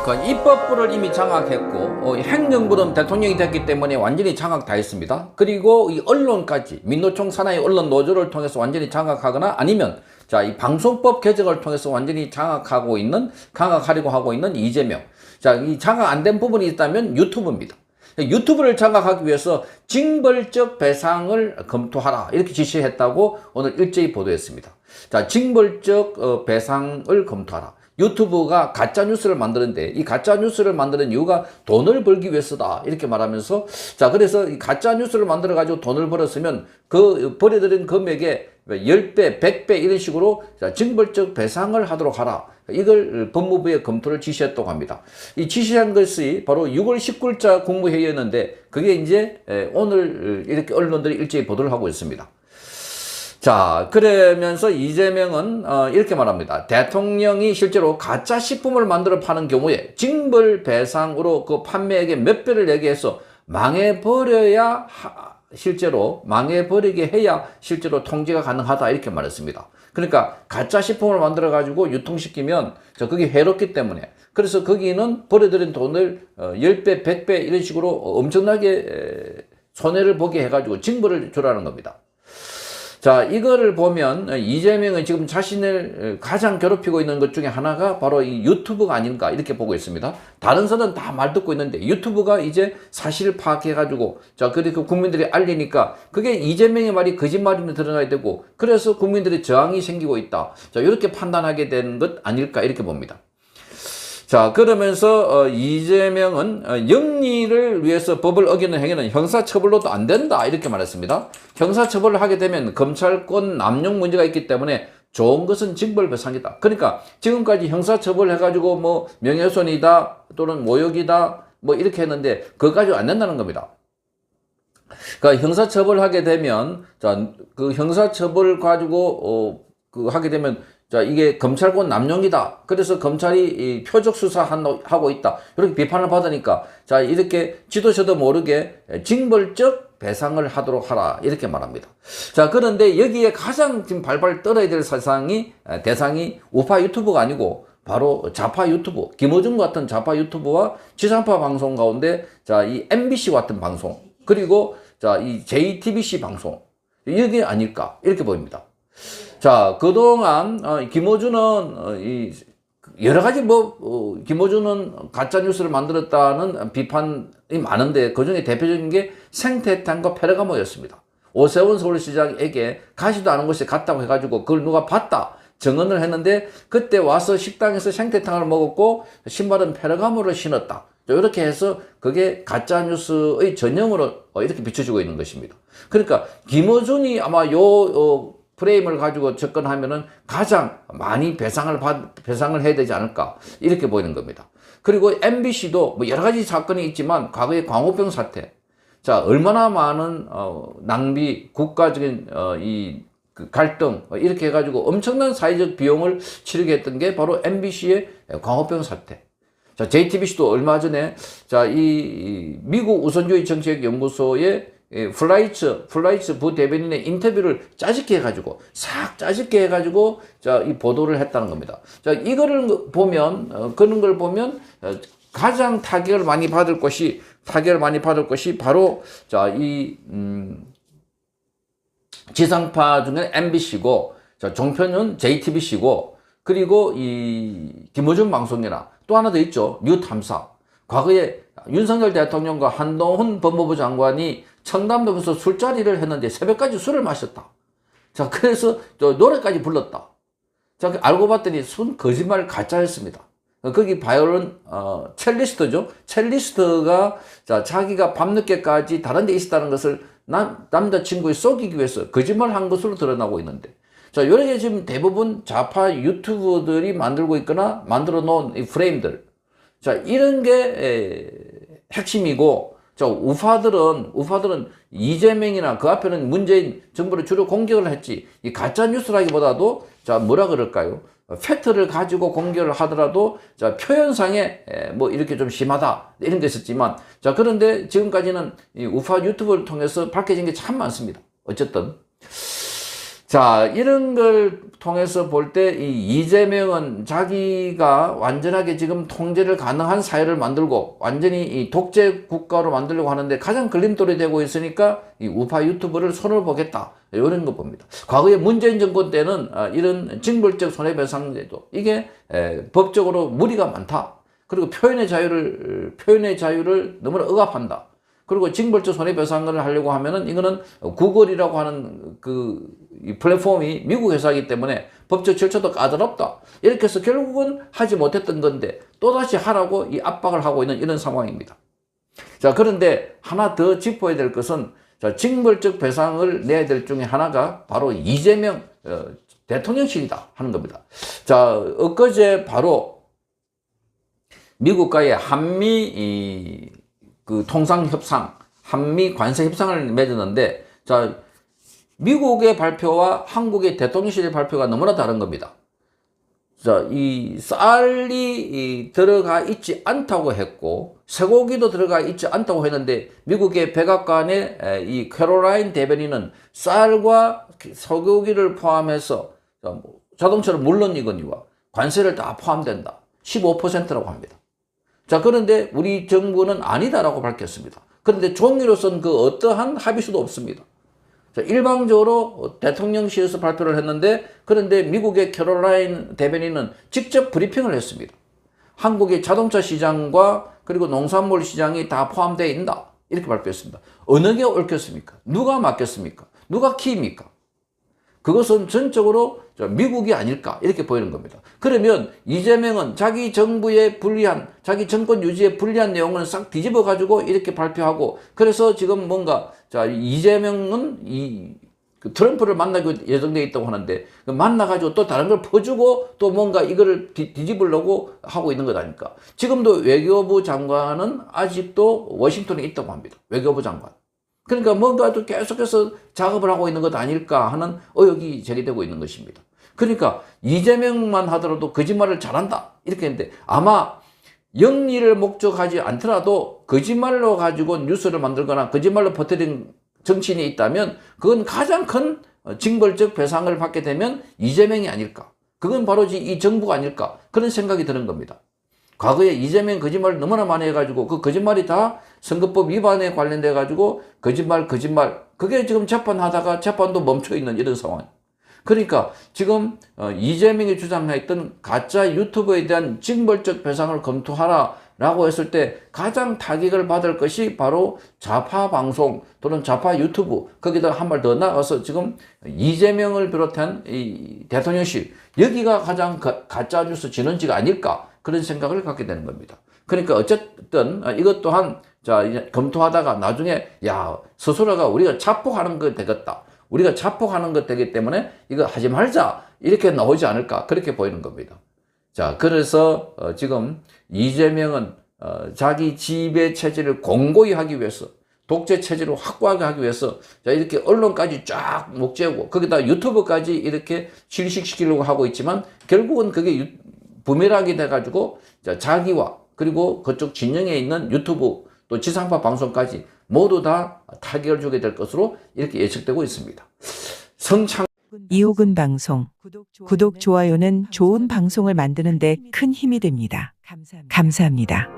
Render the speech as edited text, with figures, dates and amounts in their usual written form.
그 입법부를 이미 장악했고 행정부는 대통령이 됐기 때문에 완전히 장악 다 했습니다. 그리고 이 언론까지 민노총 산하의 언론 노조를 통해서 완전히 장악하거나 아니면 자, 이 방송법 개정을 통해서 완전히 장악하려고 하고 있는 이재명. 자, 이 장악 안 된 부분이 있다면 유튜브입니다. 유튜브를 장악하기 위해서 징벌적 배상을 검토하라 이렇게 지시했다고 오늘 일제히 보도했습니다. 자, 징벌적 배상을 검토하라. 유튜브가 가짜뉴스를 만드는데 이 가짜뉴스를 만드는 이유가 돈을 벌기 위해서다 이렇게 말하면서 자, 그래서 이 가짜뉴스를 만들어 가지고 돈을 벌었으면 그 벌어들인 금액의 10배, 100배 이런 식으로 자, 징벌적 배상을 하도록 하라. 이걸 법무부에 검토를 지시했다고 합니다. 이 지시한 것이 바로 6월 19일자 국무회의였는데 그게 이제 오늘 이렇게 언론들이 일제히 보도를 하고 있습니다. 자, 그러면서 이재명은 이렇게 말합니다. 대통령이 실제로 가짜 식품을 만들어 파는 경우에 징벌 배상으로 그 판매액의 몇 배를 내게 해서 망해버리게 해야 실제로 통제가 가능하다 이렇게 말했습니다. 그러니까 가짜 식품을 만들어 가지고 유통시키면 그게 해롭기 때문에 그래서 거기는 벌어들인 돈을 10배, 100배 이런 식으로 엄청나게 손해를 보게 해가지고 징벌을 주라는 겁니다. 자, 이거를 보면 이재명은 지금 자신을 가장 괴롭히고 있는 것 중에 하나가 바로 이 유튜브가 아닌가 이렇게 보고 있습니다. 다른 선은 다 말 듣고 있는데 유튜브가 이제 사실을 파악해가지고 자, 그리고 국민들이 알리니까 그게 이재명의 말이 거짓말임이 드러나야 되고 그래서 국민들의 저항이 생기고 있다. 자, 이렇게 판단하게 된 것 아닐까 이렇게 봅니다. 자, 그러면서 이재명은 영리를 위해서 법을 어기는 행위는 형사처벌로도 안 된다 이렇게 말했습니다. 형사처벌을 하게 되면 검찰권 남용 문제가 있기 때문에 좋은 것은 징벌배상이다. 그러니까 지금까지 형사처벌 해가지고 뭐 명예훼손이다 또는 모욕이다 뭐 이렇게 했는데 그거 가지고 안 된다는 겁니다. 그러니까 형사처벌 하게 되면 자, 그 형사처벌 가지고 하게 되면 자, 이게 검찰권 남용이다. 그래서 검찰이 이 표적 수사하고 있다. 이렇게 비판을 받으니까 자, 이렇게 지도자도 모르게 징벌적 배상을 하도록 하라. 이렇게 말합니다. 자, 그런데 여기에 가장 지금 발발 떨어야 될 대상이 우파 유튜브가 아니고 바로 좌파 유튜브, 김어준 같은 좌파 유튜브와 지상파 방송 가운데 자, 이 MBC 같은 방송, 그리고 자, 이 JTBC 방송. 이게 아닐까. 이렇게 보입니다. 자, 그동안 김어준은 여러 가지 김어준은 가짜 뉴스를 만들었다는 비판이 많은데 그중에 대표적인 게 생태탕과 페르가모였습니다. 오세훈 서울시장에게 가지도 않은 것이 같다고 해가지고 그걸 누가 봤다 증언을 했는데 그때 와서 식당에서 생태탕을 먹었고 신발은 페르가모를 신었다. 이렇게 해서 그게 가짜 뉴스의 전형으로 이렇게 비춰지고 있는 것입니다. 그러니까 김어준이 아마 프레임을 가지고 접근하면은 가장 많이 배상을 해야 되지 않을까 이렇게 보이는 겁니다. 그리고 MBC도 뭐 여러 가지 사건이 있지만 과거의 광우병 사태, 자, 얼마나 많은 낭비, 국가적인 그 갈등 이렇게 해가지고 엄청난 사회적 비용을 치르게 했던 게 바로 MBC의 광우병 사태. 자, JTBC도 얼마 전에 자, 이 미국 우선주의 정책 연구소의 플라이츠 부대변인의 인터뷰를 짜집게 해가지고 자, 이 보도를 했다는 겁니다. 자, 이거를 보면 그런 걸 보면 가장 타격을 많이 받을 것이 바로 자, 이 지상파 중에 MBC고 자, 종편은 JTBC고 그리고 이 김어준 방송이나 또 하나 더 있죠. 뉴탐사. 과거에 윤석열 대통령과 한동훈 법무부 장관이 청담동에서 술자리를 했는데 새벽까지 술을 마셨다. 자, 그래서 노래까지 불렀다. 자, 알고 봤더니 순 거짓말 가짜였습니다. 거기 바이올린 첼리스트죠. 첼리스트가 자, 자기가 밤늦게까지 다른 데 있었다는 것을 남자친구에 속이기 위해서 거짓말 한 것으로 드러나고 있는데 자, 이렇게 지금 대부분 좌파 유튜브들이 만들고 있거나 만들어 놓은 이 프레임들 자, 이런 게 핵심이고 자, 우파들은 이재명이나 그 앞에는 문재인 정부를 주로 공격을 했지 이 가짜 뉴스라기보다도 자, 뭐라 그럴까요? 팩트를 가지고 공격을 하더라도 자, 표현상에 뭐 이렇게 좀 심하다 이런 게 있었지만 자, 그런데 지금까지는 이 우파 유튜브를 통해서 밝혀진 게 참 많습니다. 어쨌든 자, 이런 걸 통해서 볼 때 이 이재명은 자기가 완전하게 지금 통제를 가능한 사회를 만들고 완전히 이 독재 국가로 만들려고 하는데 가장 걸림돌이 되고 있으니까 이 우파 유튜브를 손을 보겠다. 이런 거 봅니다. 과거에 문재인 정권 때는 이런 징벌적 손해배상제도 이게 법적으로 무리가 많다. 그리고 표현의 자유를 너무나 억압한다. 그리고 징벌적 손해배상을 하려고 하면은 이거는 구글이라고 하는 이 플랫폼이 미국 회사이기 때문에 법적 절차도 까다롭다. 이렇게 해서 결국은 하지 못했던 건데 또다시 하라고 이 압박을 하고 있는 이런 상황입니다. 자, 그런데 하나 더 짚어야 될 것은 자, 징벌적 배상을 내야 될 중에 하나가 바로 이재명 대통령실이다 하는 겁니다. 자, 엊그제 바로 미국과의 한미 통상협상, 한미 관세협상을 맺었는데, 자, 미국의 발표와 한국의 대통령실의 발표가 너무나 다른 겁니다. 자, 이 쌀이 들어가 있지 않다고 했고, 쇠고기도 들어가 있지 않다고 했는데, 미국의 백악관의 이 캐롤라인 대변인은 쌀과 쇠고기를 포함해서 자동차를 물론이거니와 관세를 다 포함된다. 15%라고 합니다. 자, 그런데 우리 정부는 아니다라고 밝혔습니다. 그런데 종이로서는 그 어떠한 합의서도 없습니다. 자, 일방적으로 대통령실에서 발표를 했는데, 그런데 미국의 캐롤라인 대변인은 직접 브리핑을 했습니다. 한국의 자동차 시장과 그리고 농산물 시장이 다 포함되어 있다. 이렇게 발표했습니다. 어느 게 옳겠습니까? 누가 맞겠습니까? 누가 키입니까? 그것은 전적으로 미국이 아닐까 이렇게 보이는 겁니다. 그러면 이재명은 자기 정부에 불리한, 자기 정권 유지에 불리한 내용을 싹 뒤집어 가지고 이렇게 발표하고, 그래서 지금 뭔가 이재명은 트럼프를 만나기로 예정되어 있다고 하는데 만나가지고 또 다른 걸 퍼주고 또 뭔가 이거를 뒤집으려고 하고 있는 것 아닙니까? 지금도 외교부 장관은 아직도 워싱턴에 있다고 합니다. 외교부 장관. 그러니까 뭔가 또 계속해서 작업을 하고 있는 것 아닐까 하는 의혹이 제기되고 있는 것입니다. 그러니까 이재명만 하더라도 거짓말을 잘한다 이렇게 했는데, 아마 영리를 목적하지 않더라도 거짓말로 가지고 뉴스를 만들거나 거짓말로 퍼뜨린 정치인이 있다면 그건 가장 큰 징벌적 배상을 받게 되면 이재명이 아닐까, 그건 바로 이 정부가 아닐까, 그런 생각이 드는 겁니다. 과거에 이재명 거짓말을 너무나 많이 해가지고 그 거짓말이 다 선거법 위반에 관련돼 가지고 거짓말 그게 지금 재판하다가 재판도 멈춰 있는 이런 상황. 그러니까 지금 이재명이 주장했던 가짜 유튜버에 대한 징벌적 배상을 검토하라라고 했을 때 가장 타격을 받을 것이 바로 좌파 방송 또는 좌파 유튜브, 거기다 한 발 더 나가서 지금 이재명을 비롯한 이 대통령실, 여기가 가장 가짜 뉴스 진원지가 아닐까, 그런 생각을 갖게 되는 겁니다. 그러니까 어쨌든 이것 또한 이제 검토하다가 나중에 스스로가 우리가 자폭하는 거 되겠다, 우리가 자폭하는 것 되기 때문에 이거 하지 말자, 이렇게 나오지 않을까, 그렇게 보이는 겁니다. 자, 그래서 지금 이재명은 자기 지배 체제를 공고히 하기 위해서, 독재 체제를 확고하게 하기 위해서 이렇게 언론까지 쫙 목재고 거기다 유튜브까지 이렇게 질식시키려고 하고 있지만, 결국은 그게 부메랑이 돼가지고 자기와 그리고 그쪽 진영에 있는 유튜브 또 지상파 방송까지 모두 다 타격을 주게 될 것으로 이렇게 예측되고 있습니다. 이호근 방송 구독, 좋아요는 좋은 방송을 만드는 데 큰 힘이 됩니다. 감사합니다.